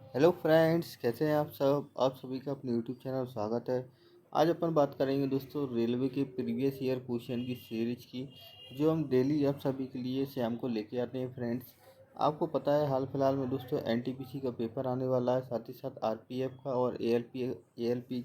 Hello friends, कैसे हैं आप सब। आप सभी का अपने यूट्यूब चैनल में स्वागत है। आज अपन बात करेंगे दोस्तों रेलवे के प्रीवियस ईयर क्वेश्चन की सीरीज की, जो हम डेली आप सभी के लिए शाम को लेके आते हैं। फ्रेंड्स, आपको पता है हाल फिलहाल में दोस्तों एनटीपीसी का पेपर आने वाला है, साथ ही साथ आरपीएफ का और एएलपी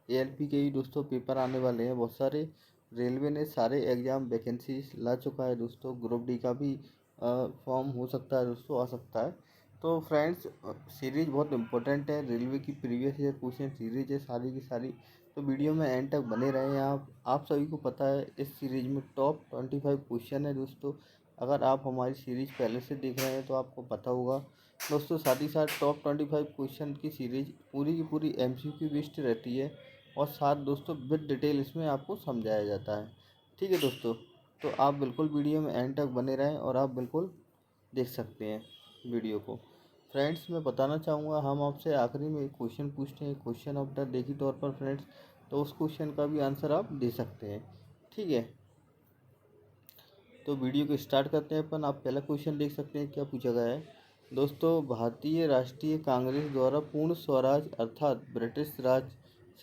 के भी दोस्तों पेपर आने वाले हैं बहुत सारे। रेलवे ने सारे एग्ज़ाम वैकेंसीज ला चुका है दोस्तों। ग्रुप डी का भी फॉर्म हो सकता है दोस्तों, आ सकता है। तो फ्रेंड्स, सीरीज बहुत इंपॉर्टेंट है। रेलवे की प्रीवियस ईयर क्वेश्चन सीरीज है सारी की सारी। तो वीडियो में एंड तक बने रहें आप सभी को पता है इस सीरीज में टॉप 25 क्वेश्चन है दोस्तों। अगर आप हमारी सीरीज पहले से देख रहे हैं तो आपको पता होगा दोस्तों। साथ ही साथ टॉप 25 क्वेश्चन की सीरीज पूरी की पूरी एमसीक्यू बेस्ड रहती है, और साथ दोस्तों विद डिटेल इसमें आपको समझाया जाता है। ठीक है दोस्तों, तो आप बिल्कुल वीडियो में एंड तक बने रहें और आप बिल्कुल देख सकते हैं वीडियो को। फ्रेंड्स, मैं बताना चाहूँगा, हम आपसे आखिरी में एक क्वेश्चन पूछते हैं, क्वेश्चन ऑफ द डे के तौर पर फ्रेंड्स। तो उस क्वेश्चन का भी आंसर आप दे सकते हैं। ठीक है, तो वीडियो को स्टार्ट करते हैं अपन। आप पहला क्वेश्चन देख सकते हैं क्या पूछा गया है दोस्तों। भारतीय राष्ट्रीय कांग्रेस द्वारा पूर्ण स्वराज अर्थात ब्रिटिश राज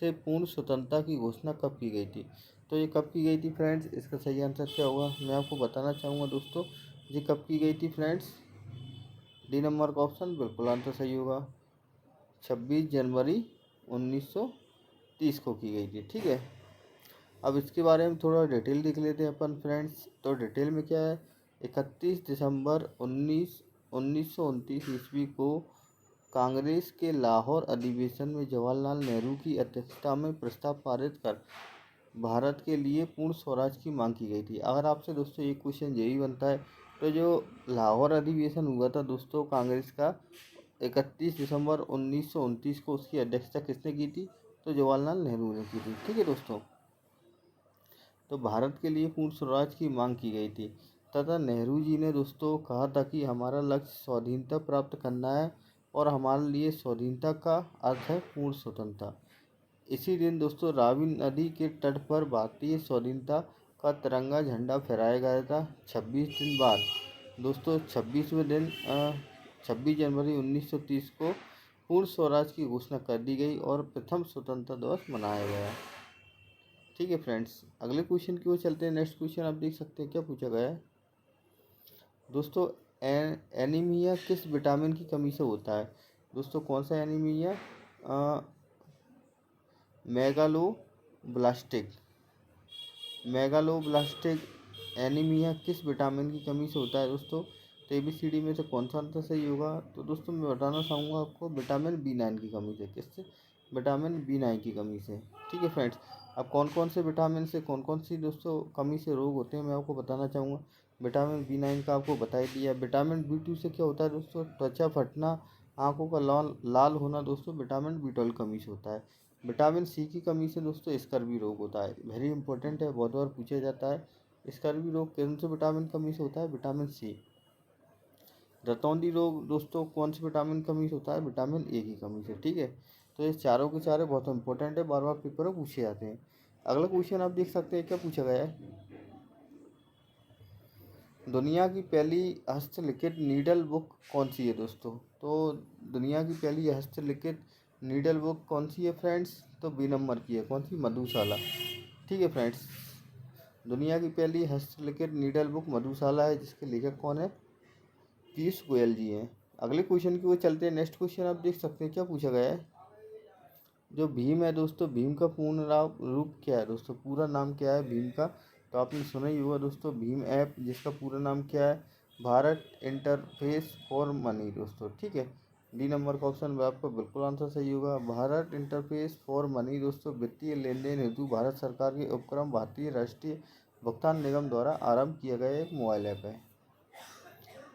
से पूर्ण स्वतंत्रता की घोषणा कब की गई थी। तो ये कब की गई थी फ्रेंड्स, इसका सही आंसर क्या होगा मैं आपको बताना चाहूँगा दोस्तों। ये कब की गई थी फ्रेंड्स, डी नंबर का ऑप्शन बिल्कुल आंसर सही होगा। 26 जनवरी 1930 को की गई थी। ठीक है, अब इसके बारे में थोड़ा डिटेल देख लेते हैं अपन फ्रेंड्स। तो डिटेल में क्या है, 31 दिसंबर 1929 ईस्वी को कांग्रेस के लाहौर अधिवेशन में जवाहरलाल नेहरू की अध्यक्षता में प्रस्ताव पारित कर भारत के लिए पूर्ण स्वराज की मांग की गई थी। अगर आपसे दोस्तों एक क्वेश्चन यही बनता है, तो जो लाहौर अधिवेशन हुआ था दोस्तों कांग्रेस का 31 दिसंबर 1929 को, उसकी अध्यक्षता किसने की थी, तो जवाहरलाल नेहरू ने की थी। ठीक है दोस्तों, तो भारत के लिए पूर्ण स्वराज की मांग की गई थी, तथा नेहरू जी ने दोस्तों कहा था कि हमारा लक्ष्य स्वाधीनता प्राप्त करना है, और हमारे लिए स्वाधीनता का अर्थ है पूर्ण स्वतंत्रता। इसी दिन दोस्तों रावी नदी के तट पर भारतीय स्वाधीनता का तिरंगा झंडा फहराया गया था। 26 दिन बाद दोस्तों 26 जनवरी 1930 को पूर्ण स्वराज की घोषणा कर दी गई और प्रथम स्वतंत्रता दिवस मनाया गया। ठीक है फ्रेंड्स, अगले क्वेश्चन की ओर चलते हैं। नेक्स्ट क्वेश्चन आप देख सकते हैं क्या पूछा गया है दोस्तों। एनीमिया किस विटामिन की कमी से होता है। दोस्तों कौन सा एनीमिया, मेगालोब्लास्टिक मेगालोब्लास्टिक एनीमिया किस विटामिन की कमी से होता है दोस्तों। तो ABCD में से कौन सा आंसर सही होगा, तो दोस्तों मैं बताना चाहूँगा आपको विटामिन B9 की कमी से। किससे, विटामिन B9 की कमी से। ठीक है फ्रेंड्स, अब कौन कौन से विटामिन से कौन कौन सी दोस्तों कमी से रोग होते हैं मैं आपको बताना चाहूँगा। विटामिन B9 का आपको बता ही दिया। विटामिन B2 से क्या होता है दोस्तों, त्वचा फटना, आँखों का लाल लाल होना दोस्तों विटामिन B12 कमी से होता है। विटामिन C की कमी से दोस्तों स्कर्वी रोग होता है। वेरी इंपॉर्टेंट है, बहुत बार पूछा जाता है। स्कर्वी रोग कौन से विटामिन कमी से होता है, विटामिन C। रतौंधी रोग दोस्तों कौन से विटामिन कमी से होता है, विटामिन A की कमी से। ठीक है, तो ये चारों के चारों बहुत इंपॉर्टेंट है, बार बार पेपर में पूछे जाते हैं। अगला क्वेश्चन आप देख सकते हैं क्या पूछा गया है। दुनिया की पहली हस्तलिखित नीडल बुक कौन सी है दोस्तों। तो दुनिया की पहली हस्तलिखित नीडल बुक कौन सी है फ्रेंड्स, तो B नंबर की है, कौन सी, मधुशाला। ठीक है फ्रेंड्स, दुनिया की पहली हस्तलिखित नीडल बुक मधुशाला है, जिसके लेखक कौन है, पीयूष गोयल जी हैं। अगले क्वेश्चन की ओर चलते हैं। नेक्स्ट क्वेश्चन आप देख सकते हैं क्या पूछा गया है। जो भीम है दोस्तों, भीम का पूर्ण रूप क्या है दोस्तों, पूरा नाम क्या है भीम का। तो आपने सुना ही होगा दोस्तों, भीम ऐप, जिसका पूरा नाम क्या है, भारत इंटरफेस फॉर मनी दोस्तों। ठीक है, D नंबर का ऑप्शन आपका बिल्कुल आंसर सही होगा। भारत इंटरफेस फॉर मनी दोस्तों वित्तीय लेन देन हेतु भारत सरकार के उपक्रम भारतीय राष्ट्रीय भुगतान निगम द्वारा आरंभ किया गया एक मोबाइल ऐप है।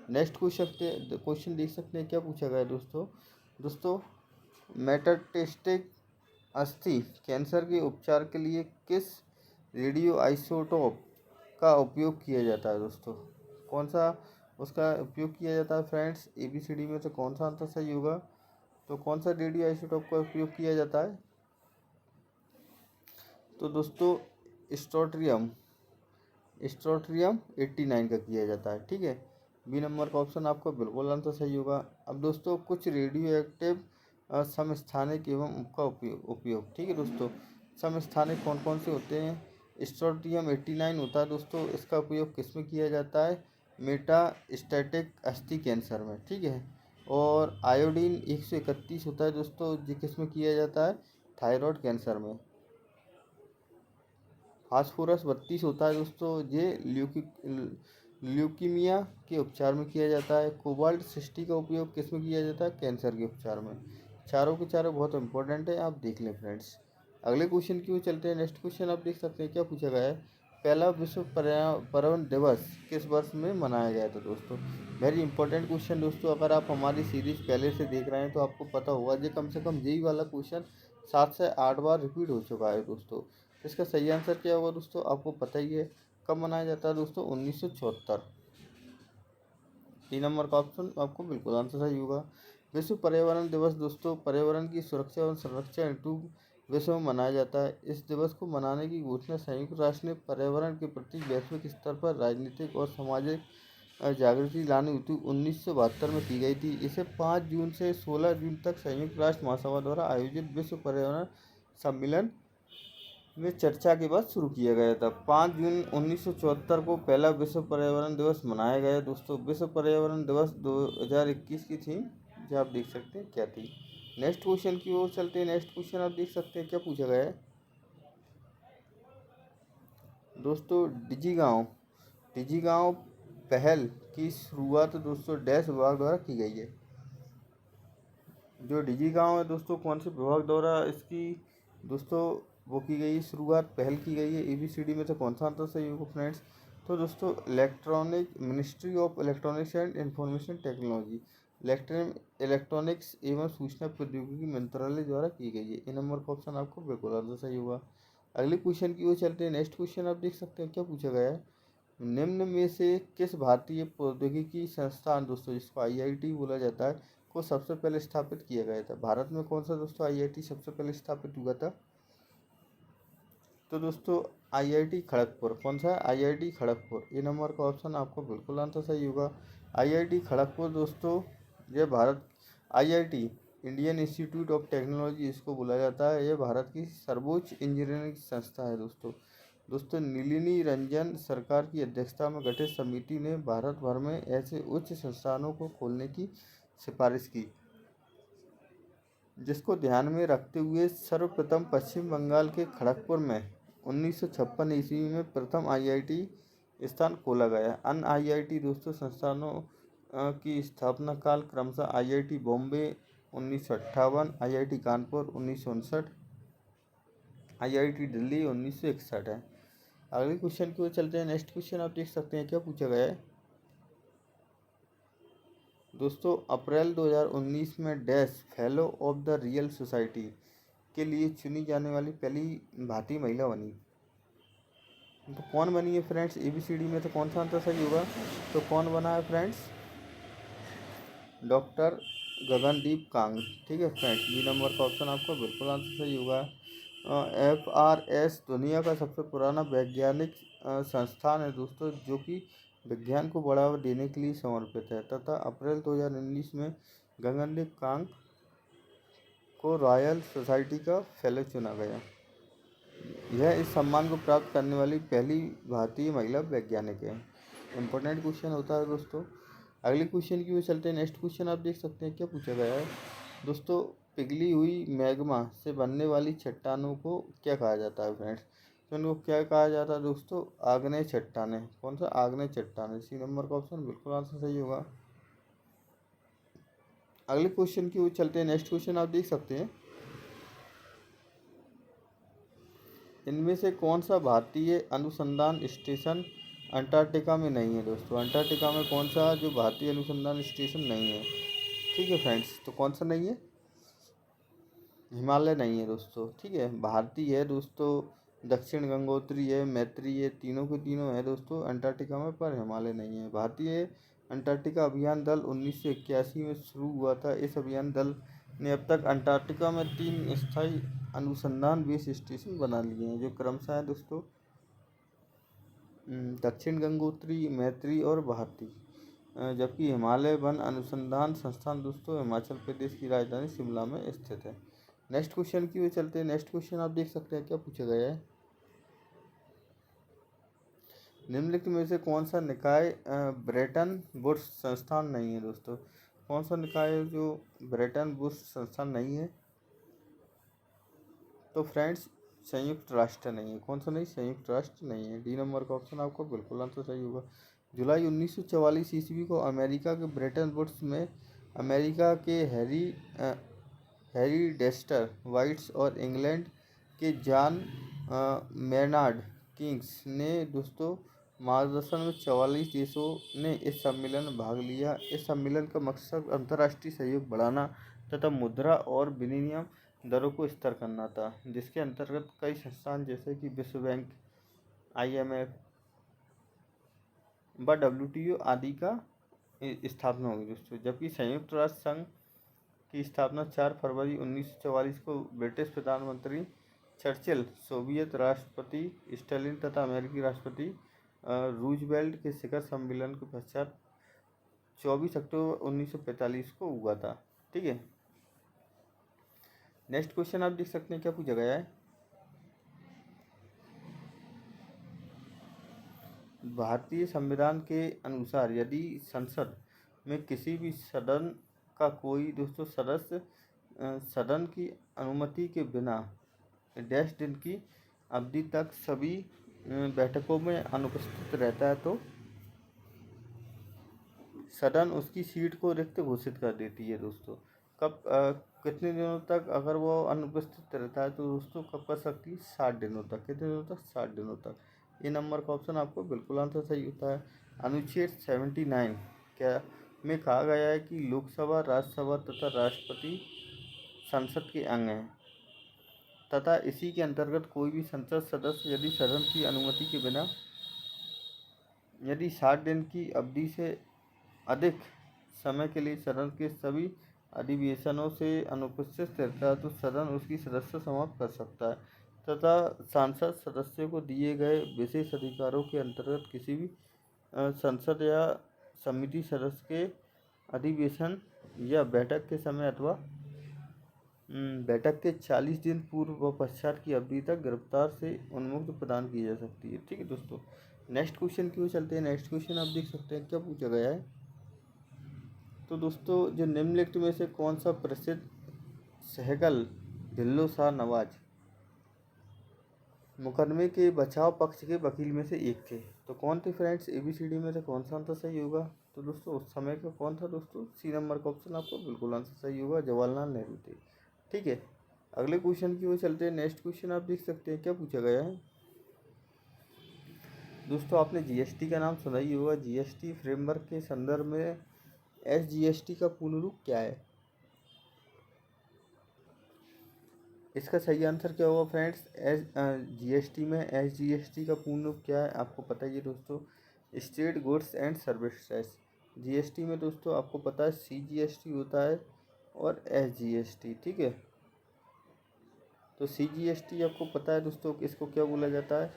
नेक्स्ट क्वेश्चन देख सकते हैं क्या पूछा गया है दोस्तों। दोस्तों मेटास्टेटिक अस्थि कैंसर के उपचार के लिए किस रेडियो आइसोटोप का उपयोग किया जाता है दोस्तों। कौन सा उसका उपयोग किया जाता है फ्रेंड्स, ABCD में से कौन सा आंसर सही होगा। तो कौन सा रेडियो आइसोटोप का उपयोग किया जाता है, तो दोस्तों स्ट्रोट्रियम स्ट्रोट्रियम 89 का किया जाता है। ठीक है, बी नंबर का ऑप्शन आपका बिल्कुल आंसर सही होगा। अब दोस्तों कुछ रेडियो एक्टिव समस्थानिक एवं उनका उपयोग, ठीक है दोस्तों। समस्थानिक कौन कौन से होते हैं? स्ट्रोंटियम 89 होता है दोस्तों, इसका उपयोग किस में किया जाता है? मेटास्टैटिक अस्थि कैंसर में, ठीक है। और आयोडीन 131 होता है दोस्तों, ये किस में किया जाता है? थायराइड कैंसर में। फास्फोरस 32 होता है दोस्तों, ये ल्यूकीमिया के उपचार में किया जाता है। कोबाल्ट 60 का उपयोग किस में किया जाता है? कैंसर के उपचार में। चारों के चारों बहुत इंपॉर्टेंट है, आप देख लें फ्रेंड्स। अगले क्वेश्चन की ओर चलते हैं। नेक्स्ट क्वेश्चन आप देख सकते हैं क्या पूछा गया है। पहला विश्व पर्यावरण दिवस किस वर्ष में मनाया गया था दोस्तों? वेरी इंपॉर्टेंट क्वेश्चन दोस्तों। अगर आप हमारी सीरीज पहले से देख रहे हैं तो आपको पता होगा, ये कम से कम यही वाला क्वेश्चन 7 से 8 बार रिपीट हो चुका है दोस्तों। इसका सही आंसर क्या होगा दोस्तों? आपको पता ही है। कब मनाया जाता है दोस्तों? 1974। 3 नंबर का ऑप्शन आपको बिल्कुल आंसर सही होगा। विश्व पर्यावरण दिवस दोस्तों पर्यावरण की सुरक्षा और संरक्षण हेतु विश्व में मनाया जाता है। इस दिवस को मनाने की घोषणा संयुक्त राष्ट्र ने पर्यावरण के प्रति वैश्विक स्तर पर राजनीतिक और सामाजिक जागृति लाने हेतु 1972 में की गई थी। इसे 5 जून से 16 जून तक संयुक्त राष्ट्र महासभा द्वारा आयोजित विश्व पर्यावरण सम्मेलन में चर्चा के बाद शुरू किया गया था। 5 जून 1974 को पहला विश्व पर्यावरण दिवस मनाया गया दोस्तों। विश्व पर्यावरण दिवस 2021 की थीम जो आप देख सकते हैं क्या थी। नेक्स्ट क्वेश्चन की ओर चलते हैं। नेक्स्ट क्वेश्चन आप देख सकते हैं क्या पूछा गया है दोस्तों। डिजी गाँव पहल की शुरुआत दोस्तों डैश विभाग द्वारा की गई है। जो डिजी गाँव है दोस्तों कौन से विभाग द्वारा इसकी दोस्तों वो की गई शुरुआत पहल की गई है? ABCD में से कौन सा आंसर सही होगा फ्रेंड्स? तो दोस्तों ministry of electronics and information technology, electronics एवं सूचना प्रौद्योगिकी मंत्रालय द्वारा की गई है। 1 नंबर का ऑप्शन आपको बिल्कुल आंसर सही होगा। अगले क्वेश्चन की ओर चलते हैं। नेक्स्ट क्वेश्चन आप देख सकते हैं क्या पूछा गया है। निम्न में से किस भारतीय प्रौद्योगिकी संस्थान दोस्तों जिसको IIT बोला जाता है को सबसे पहले स्थापित किया गया था? भारत में कौन सा दोस्तों IIT सबसे पहले स्थापित हुआ था? तो दोस्तों IIT खड़गपुर। कौन सा है? IIT खड़गपुर। 1 नंबर का ऑप्शन आपको बिल्कुल आंसर सही होगा। IIT खड़गपुर दोस्तों ये Bharat IIT Indian institute of technology इसको बोला जाता है। यह भारत की सर्वोच्च इंजीनियरिंग संस्था है दोस्तों नलिनी रंजन सरकार की अध्यक्षता में गठित समिति ने भारत भर में ऐसे उच्च संस्थानों को खोलने की सिफारिश की, जिसको ध्यान में रखते हुए सर्वप्रथम पश्चिम बंगाल के खड़गपुर में 1956 ईस्वी में प्रथम IIT स्थान खोला गया। अन्य IIT दोस्तों संस्थानों की स्थापना काल क्रमशः IIT Bombay 1958, IIT Kanpur 1959, IIT Delhi 1961 है। अगले क्वेश्चन की ओर चलते हैं। नेक्स्ट क्वेश्चन आप देख सकते हैं क्या पूछा गया है दोस्तों। अप्रैल 2019 में dash fellow of the real society के लिए चुनी जाने वाली पहली भारतीय महिला बनी। तो कौन बनी है फ्रेंड्स? ABCD में तो कौन सा आंसर सही होगा? तो कौन बना है फ्रेंड्स? डॉक्टर गगनदीप कांग, ठीक है फ्रेंड्स। B नंबर का ऑप्शन आपका बिल्कुल आंसर सही होगा। FRS दुनिया का सबसे पुराना वैज्ञानिक संस्थान है दोस्तों जो कि विज्ञान को बढ़ावा देने के लिए समर्पित है तथा अप्रैल 2019 में गगनदीप कांग को रॉयल सोसाइटी का फेलो चुना गया। यह इस सम्मान को प्राप्त करने वाली पहली भारतीय महिला वैज्ञानिक है। इंपॉर्टेंट क्वेश्चन होता है दोस्तों। अगले क्वेश्चन की ओर चलते हैं। नेक्स्ट क्वेश्चन आप देख सकते हैं क्या पूछा गया है दोस्तों। पिघली हुई मैग्मा से बनने वाली चट्टानों को क्या कहा जाता है फ्रेंड्स? तो इनको क्या कहा जाता है दोस्तों? आग्नेय चट्टानें। कौन सा? आग्नेय चट्टानें। C नंबर का ऑप्शन बिल्कुल आंसर सही होगा। अगले क्वेश्चन की ओर चलते हैं। नेक्स्ट क्वेश्चन आप देख सकते हैं। इनमें से कौन सा भारतीय अनुसंधान स्टेशन अंटार्कटिका में नहीं है दोस्तों? अंटार्कटिका में कौन सा जो भारतीय अनुसंधान स्टेशन नहीं है? ठीक है फ्रेंड्स, तो कौन सा नहीं है? हिमालय नहीं है दोस्तों, ठीक है। भारतीय है दोस्तों, दक्षिण गंगोत्री है, मैत्री है, तीनों के तीनों है दोस्तों अंटार्कटिका में, पर हिमालय नहीं है। भारतीय अंटार्कटिका अभियान दल 1981 में शुरू हुआ था। इस अभियान दल ने अब तक अंटार्कटिका में 3 स्थायी अनुसंधान बेस स्टेशन बना लिए हैं जो क्रमशः है दोस्तों दक्षिण गंगोत्री, मैत्री और भारती। जबकि हिमालय वन अनुसंधान संस्थान दोस्तों हिमाचल प्रदेश की राजधानी शिमला में स्थित है। नेक्स्ट क्वेश्चन की ओर चलते हैं। नेक्स्ट क्वेश्चन आप देख सकते हैं क्या पूछा गया है। निम्नलिखित में से कौन सा निकाय ब्रेटन वुड्स संस्थान नहीं है दोस्तों? कौन सा निकाय है जो ब्रेटन वुड्स संस्थान नहीं है? तो फ्रेंड्स संयुक्त राष्ट्र नहीं है। कौन सा नहीं? संयुक्त राष्ट्र नहीं है। डी नंबर का ऑप्शन आपको बिल्कुल आंसर सही होगा। जुलाई 1944 ईस्वी को अमेरिका के ब्रेटन वुड्स में अमेरिका के हैरी डेस्टर वाइट्स और इंग्लैंड के जॉन मेनार्ड किंग्स ने दोस्तों मार्गदर्शन में 44 देशों ने इस सम्मेलन में भाग लिया। इस सम्मेलन का मकसद अंतर्राष्ट्रीय सहयोग बढ़ाना तथा मुद्रा और विनिमय दरों को स्थिर करना था, जिसके अंतर्गत कई संस्थान जैसे कि विश्व बैंक, IMF व WTO आदि का स्थापना हुई दोस्तों। जबकि संयुक्त राष्ट्र संघ की स्थापना 4 फरवरी 1944 को ब्रिटिश प्रधानमंत्री चर्चिल, सोवियत राष्ट्रपति स्टालिन तथा अमेरिकी राष्ट्रपति रूजवेल्ट के शिखर सम्मेलन के पश्चात 24 अक्टूबर 1945 को हुआ था। ठीक है। नेक्स्ट क्वेश्चन आप देख सकते हैं क्या पूछा गया है। भारतीय संविधान के अनुसार यदि संसद में किसी भी सदन का कोई दोस्तों सदस्य सदन की अनुमति के बिना डैश दिन की अवधि तक सभी बैठकों में अनुपस्थित रहता है तो सदन उसकी सीट को रिक्त घोषित कर देती है दोस्तों। कब कितने दिनों तक अगर वो अनुपस्थित रहता है तो दोस्तों कब कर सकती है? 60 दिनों तक। कितने दिनों तक? 60 दिनों तक। ये नंबर का ऑप्शन आपको बिल्कुल आंसर सही होता है। अनुच्छेद 79 क्या में कहा गया है कि लोकसभा, राज्यसभा तथा राष्ट्रपति संसद के अंग हैं तथा इसी के अंतर्गत कोई भी संसद सदस्य यदि सदन की अनुमति के बिना यदि 60 दिन की अवधि से अधिक समय के लिए सदन के सभी अधिवेशनों से अनुपस्थित रहता है तो सदन उसकी सदस्य समाप्त कर सकता है तथा सांसद सदस्य को दिए गए विशेष अधिकारों के अंतर्गत किसी भी संसद या समिति सदस्य के अधिवेशन या बैठक के समय अथवा बैठक के 40 दिन पूर्व व पश्चात की अवधि तक गिरफ्तार से उन्मुक्त प्रदान की जा सकती है। ठीक है दोस्तों। नेक्स्ट क्वेश्चन की ओर चलते हैं। नेक्स्ट क्वेश्चन आप देख सकते हैं क्या पूछा गया है। तो दोस्तों जो निम्नलिखित में से कौन सा प्रसिद्ध सहगल ढिल्लो शाह नवाज मुकदमे के बचाव पक्ष के वकील में से एक थे? तो कौन थे फ्रेंड्स? ABCD में से कौन सा आंसर सही होगा? तो दोस्तों उस समय का कौन था दोस्तों? C नंबर का ऑप्शन आपको बिल्कुल आंसर सही होगा, जवाहरलाल नेहरू थे। ठीक है। अगले क्वेश्चन की ओर चलते हैं। नेक्स्ट क्वेश्चन आप देख सकते हैं क्या पूछा गया है। दोस्तों आपने GST का नाम सुना ही होगा। GST फ्रेमवर्क के संदर्भ में SGST का पूर्ण रूप क्या है? इसका सही आंसर क्या होगा फ्रेंड्स? GST में SGST का पूर्ण रूप क्या है आपको पता ही है दोस्तों? State goods and service tax. GST में दोस्तों आपको पता है CGST होता है और SGST। ठीक है। तो CGST आपको पता है दोस्तों इसको क्या बोला जाता है?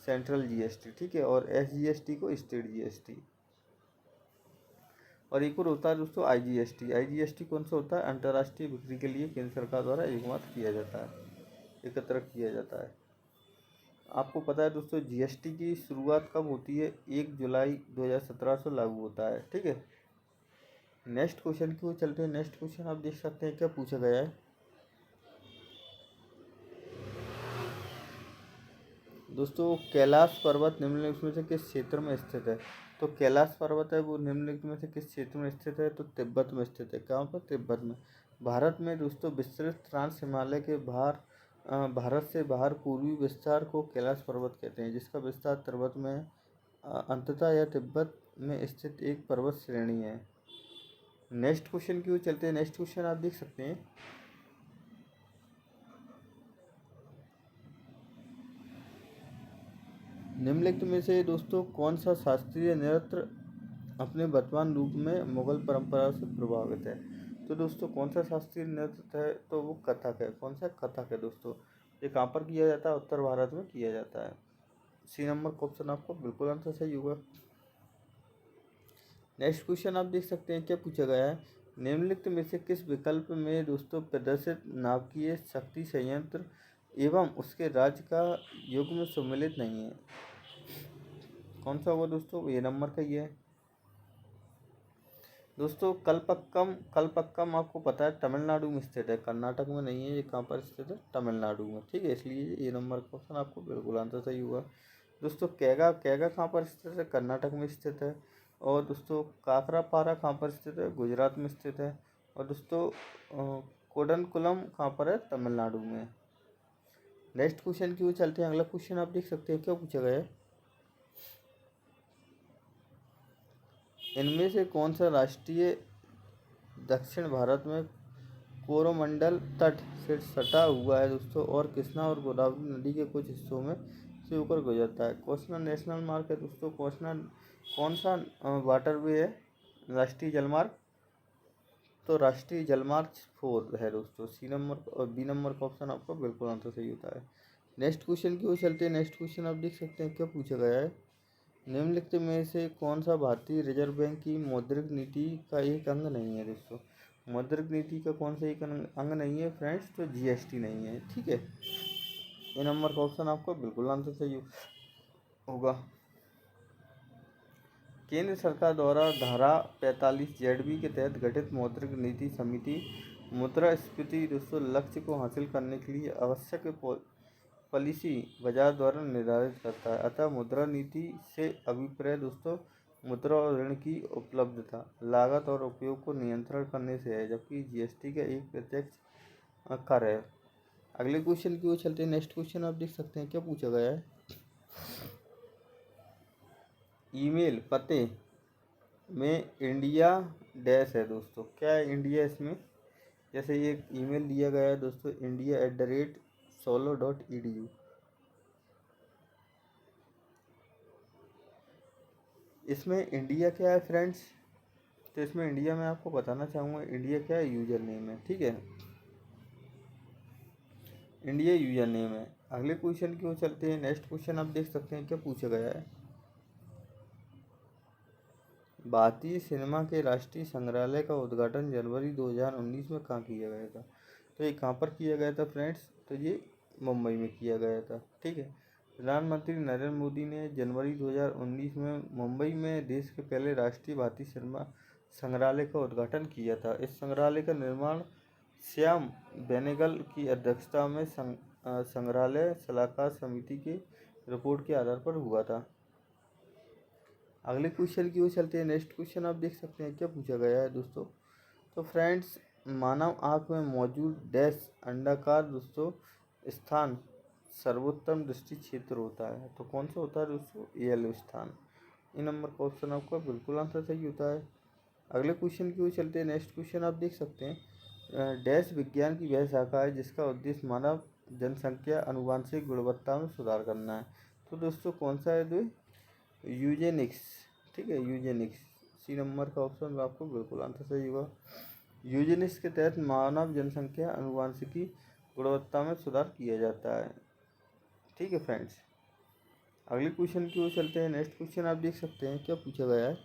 Central GST। ठीक है। और SGST को स्टेट GST। और एक और होता है दोस्तों IGST कौन सा होता है? अंतर्राष्ट्रीय बिक्री के लिए केंद्र सरकार द्वारा एकमात्र किया जाता है, एकत्र किया जाता है। आपको पता है दोस्तों GST की शुरुआत कब होती है? 1 जुलाई 2017 से लागू होता है। ठीक है। नेक्स्ट क्वेश्चन की ओर चलते हैं। नेक्स्ट क्वेश्चन आप देख सकते हैं क्या पूछा गया है। दोस्तों कैलाश पर्वत निम्नलिखित में से किस क्षेत्र में स्थित है? तो कैलाश पर्वत है वो निम्नलिखित में से किस क्षेत्र में स्थित है? तो तिब्बत में स्थित है। कहाँ पर? तिब्बत में। भारत में दोस्तों विस्तृत ट्रांस हिमालय के भारत से बाहर पूर्वी विस्तार को कैलाश पर्वत कहते हैं, जिसका विस्तार तिब्बत में अंततः यह तिब्बत में स्थित एक पर्वत श्रेणी है। नेक्स्ट क्वेश्चन की ओर चलते हैं। नेक्स्ट क्वेश्चन आप देख सकते हैं। निम्नलिखित में से दोस्तों कौन सा शास्त्रीय नृत्य अपने वर्तमान रूप में मुगल परंपरा से प्रभावित है? तो दोस्तों कौन सा शास्त्रीय नृत्य है? तो वो कथक है। कौन सा? कथक है दोस्तों। ये कहाँ पर किया जाता है? उत्तर भारत में किया जाता है। C नंबर का ऑप्शन आपको बिल्कुल आंसर सही होगा। नेक्स्ट क्वेश्चन आप देख सकते हैं क्या पूछा गया है, निम्नलिखित में से किस विकल्प में दोस्तों प्रदर्शित नाभिकीय शक्ति संयंत्र एवं उसके राज्य का युग्म सम्मिलित नहीं है। कौन सा होगा दोस्तों, ये नंबर का ये है दोस्तों। कलपक्कम आपको पता है तमिलनाडु में स्थित है, कर्नाटक में नहीं है। ये कहाँ पर स्थित है, तमिलनाडु में, ठीक है। इसलिए ये नंबर का ऑप्शन आपको बिल्कुल आंसर सही हुआ। दोस्तों कैगा कैगा कहाँ पर स्थित है, कर्नाटक में स्थित है। और दोस्तों काकरापारा कहाँ पर स्थित है, गुजरात में स्थित है। और दोस्तों कोडनकुलम कहाँ पर है, तमिलनाडु में। नेक्स्ट क्वेश्चन की ओर चलते हैं। अगला क्वेश्चन आप देख सकते हैं क्या पूछा गया है, इनमें से कौन सा राष्ट्रीय दक्षिण भारत में कोरोमंडल तट से सटा हुआ है दोस्तों, और कृष्णा और गोदावरी नदी के कुछ हिस्सों में से होकर गुजरता है। कोस्टल नेशनल मार्ग है दोस्तों। कोस्टल कौन सा वाटरवे है, राष्ट्रीय जलमार्ग, तो राष्ट्रीय जलमार्ग 4 है दोस्तों। सी नंबर और बी नंबर का ऑप्शन आपका बिल्कुल आंसर सही होता है। नेक्स्ट क्वेश्चन की ओर चलते हैं। नेक्स्ट क्वेश्चन आप देख सकते हैं क्या पूछा गया है, निम्नलिखित में से कौन सा भारतीय रिजर्व बैंक की मौद्रिक नीति का एक अंग नहीं है दोस्तों। मौद्रिक नीति का कौन सा एक अंग नहीं है फ्रेंड्स, तो जीएसटी नहीं है, ठीक है। ये नंबर का ऑप्शन आपको बिल्कुल आंसर सही होगा। केंद्र सरकार द्वारा धारा 45 जेडबी के तहत गठित मौद्रिक नीति समिति मुद्रास्फीति दोस्तों लक्ष्य को हासिल करने के लिए आवश्यक पॉलिसी बाजार द्वारा निर्धारित करता है। अतः मुद्रा नीति से अभिप्राय दोस्तों मुद्रा और ऋण की उपलब्धता, लागत और उपयोग को नियंत्रण करने से है, जबकि जीएसटी का एक प्रत्यक्ष कर है। अगले क्वेश्चन की ओर चलते हैं। नेक्स्ट क्वेश्चन आप देख सकते हैं क्या पूछा गया है, ईमेल पते में इंडिया डैश है दोस्तों। क्या है इंडिया इसमें, जैसे ये ईमेल दिया गया है दोस्तों india@solo.edu। इसमें इंडिया क्या है फ्रेंड्स, तो इसमें इंडिया में आपको बताना चाहूँगा इंडिया क्या है, यूजर नेम है, ठीक है। इंडिया यूजर नेम है। अगले क्वेश्चन की ओर चलते हैं। नेक्स्ट क्वेश्चन आप देख सकते हैं क्या पूछा गया है, भारतीय सिनेमा के राष्ट्रीय संग्रहालय का उद्घाटन जनवरी 2019 में कहाँ किया गया था। तो ये कहाँ पर किया गया था फ्रेंड्स, तो ये मुंबई में किया गया था, ठीक है। प्रधानमंत्री नरेंद्र मोदी ने जनवरी 2019 में मुंबई में देश के पहले राष्ट्रीय भारतीय सिनेमा संग्रहालय का उद्घाटन किया था। इस संग्रहालय का निर्माण श्याम बेनेगल की अध्यक्षता में संग्रहालय सलाहकार समिति की रिपोर्ट के आधार पर हुआ था। अगले क्वेश्चन की ओर चलते हैं। नेक्स्ट क्वेश्चन आप देख सकते हैं क्या पूछा गया है दोस्तों, तो फ्रेंड्स मानव आँख में मौजूद डैश अंडाकार दोस्तों स्थान सर्वोत्तम दृष्टि क्षेत्र होता है, तो कौन सा होता है दोस्तों, येलो स्थान। इन नंबर का ऑप्शन आपका बिल्कुल आंसर सही होता है। अगले क्वेश्चन की ओर चलते हैं। नेक्स्ट क्वेश्चन आप देख सकते हैं, डैश विज्ञान की वह शाखा है जिसका उद्देश्य मानव जनसंख्या अनुवांशिक गुणवत्ता में सुधार करना है, तो दोस्तों कौन सा है दो, यूजेनिक्स, ठीक है, यूजेनिक्स। सी नंबर का ऑप्शन आपको बिल्कुल आंसर सही होगा। यूजेनिक्स के तहत मानव जनसंख्या अनुवांशिकी गुणवत्ता में सुधार किया जाता है, ठीक है फ्रेंड्स। अगले क्वेश्चन की ओर चलते हैं। नेक्स्ट क्वेश्चन आप देख सकते हैं क्या पूछा गया है।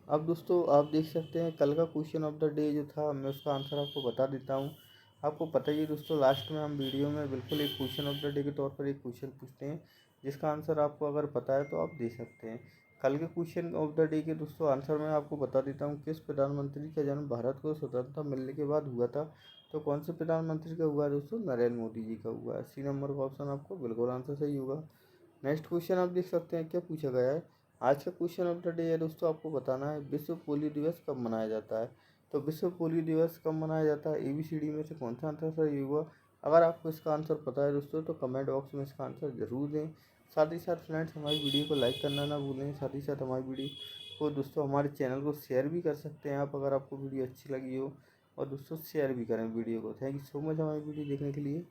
अब दोस्तों आप देख सकते हैं कल का क्वेश्चन ऑफ द डे जो था, मैं उसका आंसर आपको बता देता हूँ। आपको पता ही है दोस्तों, लास्ट में हम वीडियो में बिल्कुल एक क्वेश्चन ऑफ द डे के तौर पर एक क्वेश्चन पूछते हैं, जिसका आंसर आपको अगर पता है तो आप दे सकते हैं। कल के क्वेश्चन ऑफ द डे के दोस्तों आंसर मैं आपको बता देता हूँ, किस प्रधानमंत्री का जन्म भारत को स्वतंत्रता मिलने के बाद हुआ था, तो कौन से प्रधानमंत्री का हुआ है दोस्तों, नरेंद्र मोदी जी का हुआ है। सी नंबर का ऑप्शन आपको बिल्कुल आंसर सही होगा। नेक्स्ट क्वेश्चन आप देख सकते हैं क्या पूछा गया है। आज का क्वेश्चन ऑफ द डे है दोस्तों, आपको बताना है विश्व पोलियो दिवस कब मनाया जाता है। तो विश्व पोलियो दिवस कब मनाया जाता है, ABCD में से कौन सा आंसर सही हुआ। अगर आपको इसका आंसर पता है दोस्तों तो कमेंट बॉक्स में इसका आंसर ज़रूर दें। साथ ही साथ फ्रेंड्स हमारी वीडियो को लाइक करना ना भूलें। साथ ही साथ हमारी वीडियो को दोस्तों हमारे चैनल को शेयर भी कर सकते हैं आप, अगर आपको वीडियो अच्छी लगी हो, और दोस्तों शेयर भी करें वीडियो को। थैंक यू सो मच हमारी वीडियो देखने के लिए।